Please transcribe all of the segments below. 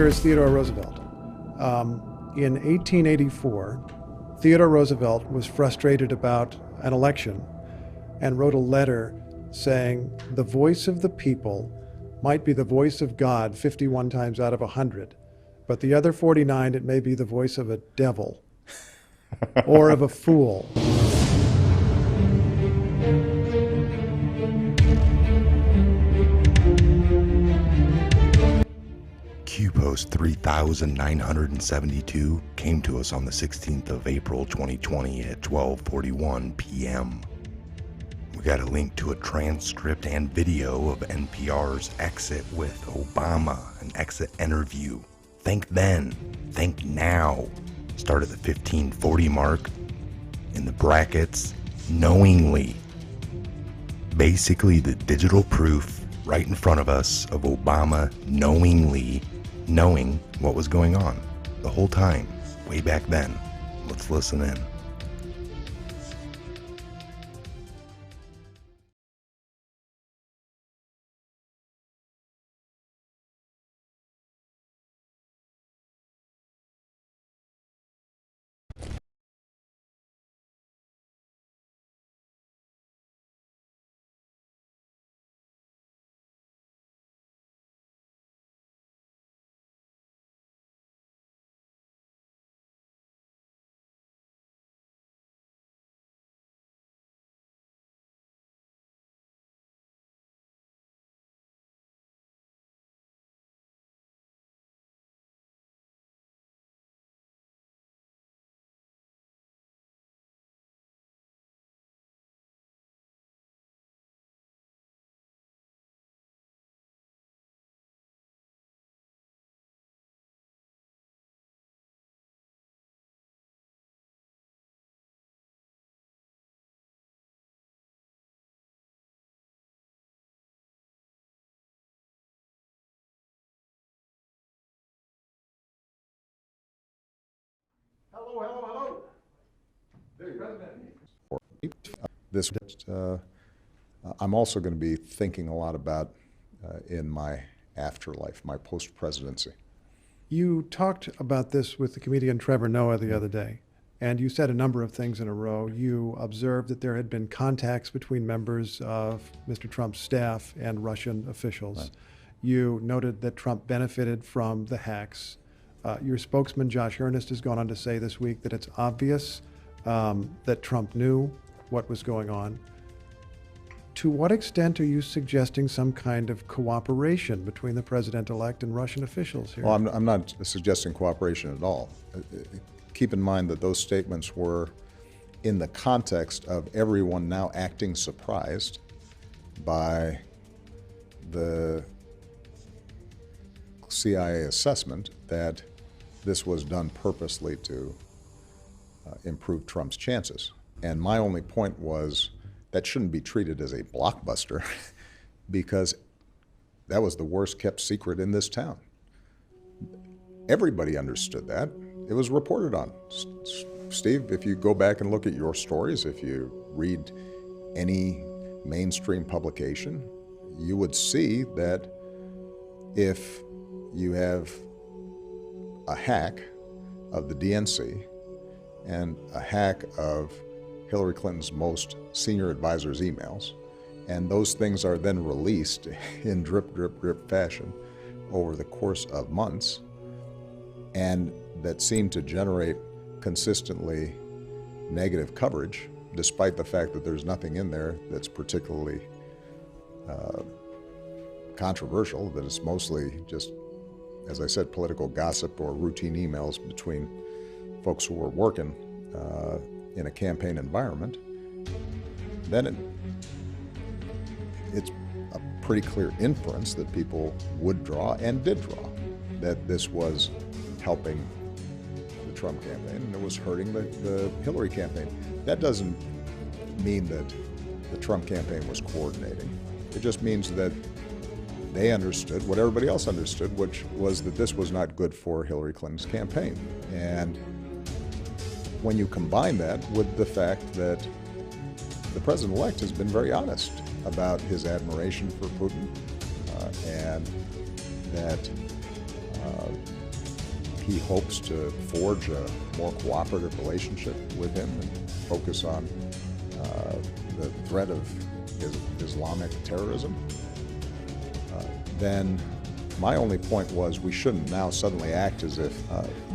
here is Theodore Roosevelt. In 1884, Theodore Roosevelt was frustrated about an election and wrote a letter saying the voice of the people might be the voice of God 51 times out of 100, but the other 49, it may be the voice of a devil or of a fool. Q-Post 3972 came to us on the 16th of April 2020 at 12:41 p.m. We got a link to a transcript and video of NPR's exit with Obama, an exit interview. Think then, think now. Start at the 1540 mark. In the brackets, knowingly. Basically the digital proof right in front of us of Obama knowingly knowing what was going on the whole time, way back then. Let's listen in. Hello. I'm also going to be thinking a lot about in my afterlife, my post-presidency. You talked about this with the comedian Trevor Noah the other day, and you said a number of things in a row. You observed that there had been contacts between members of Mr. Trump's staff and Russian officials. Right. You noted that Trump benefited from the hacks. Your spokesman, Josh Earnest, has gone on to say this week that it's obvious that Trump knew what was going on. To what extent are you suggesting some kind of cooperation between the president-elect and Russian officials here? Well, I'm not suggesting cooperation at all. Keep in mind that those statements were in the context of everyone now acting surprised by the CIA assessment that this was done purposely to improve Trump's chances. And my only point was that shouldn't be treated as a blockbuster because that was the worst kept secret in this town. Everybody understood that. It was reported on. Steve, if you go back and look at your stories, if you read any mainstream publication, you would see that if you have a hack of the DNC and a hack of Hillary Clinton's most senior advisor's emails, and those things are then released in drip, drip, drip fashion over the course of months, and that seem to generate consistently negative coverage, despite the fact that there's nothing in there that's particularly controversial, that it's mostly just, as I said, political gossip or routine emails between folks who are working in a campaign environment, then it's a pretty clear inference that people would draw and did draw that this was helping the Trump campaign and it was hurting the Hillary campaign. That doesn't mean that the Trump campaign was coordinating. It just means that they understood what everybody else understood, which was that this was not good for Hillary Clinton's campaign. And when you combine that with the fact that the president-elect has been very honest about his admiration for Putin and that he hopes to forge a more cooperative relationship with him and focus on the threat of Islamic terrorism, then my only point was we shouldn't now suddenly act as if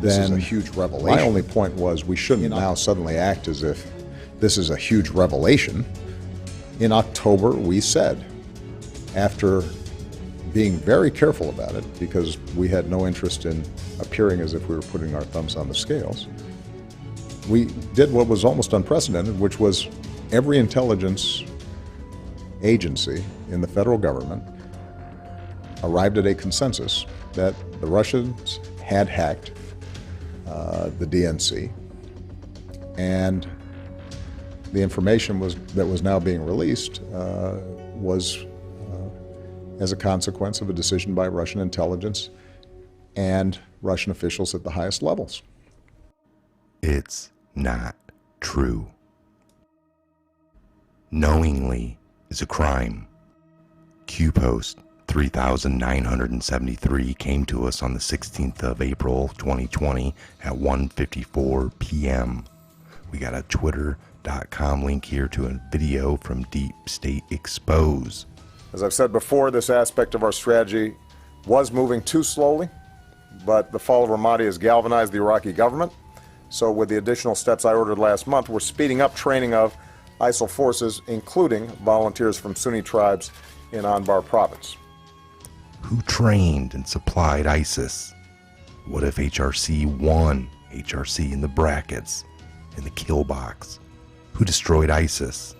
this is a huge revelation. My only point was we shouldn't now suddenly act as if this is a huge revelation. In October, we said, after being very careful about it, because we had no interest in appearing as if we were putting our thumbs on the scales, we did what was almost unprecedented, which was every intelligence agency in the federal government arrived at a consensus that the Russians had hacked the DNC, and the information that was now being released was as a consequence of a decision by Russian intelligence and Russian officials at the highest levels. It's not true. Knowingly is a crime. Q-Post 3973 came to us on the 16th of April 2020 at 1:54 p.m. We got a twitter.com link here to a video from Deep State Expose. As I've said before, this aspect of our strategy was moving too slowly, but the fall of Ramadi has galvanized the Iraqi government. So with the additional steps I ordered last month, we're speeding up training of ISIL forces, including volunteers from Sunni tribes in Anbar province. Who trained and supplied ISIS? What if HRC won? HRC in the brackets, in the kill box. Who destroyed ISIS?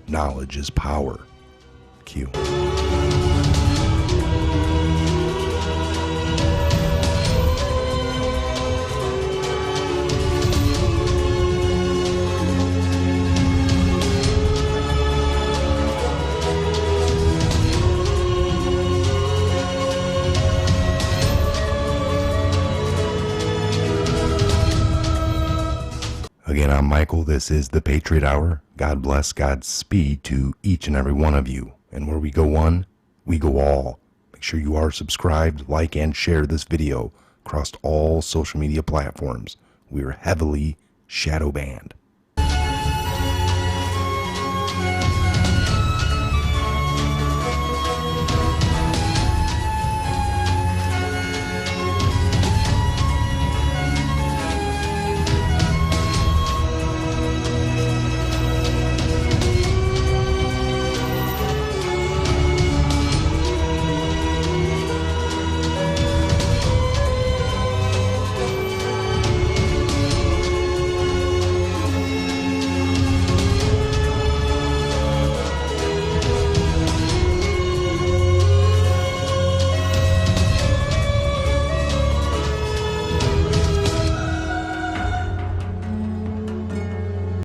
Knowledge is power. Q. Again, I'm Michael. This is the Patriot Hour. God bless, Godspeed to each and every one of you. And where we go one, we go all. Make sure you are subscribed, like, and share this video across all social media platforms. We are heavily shadow banned.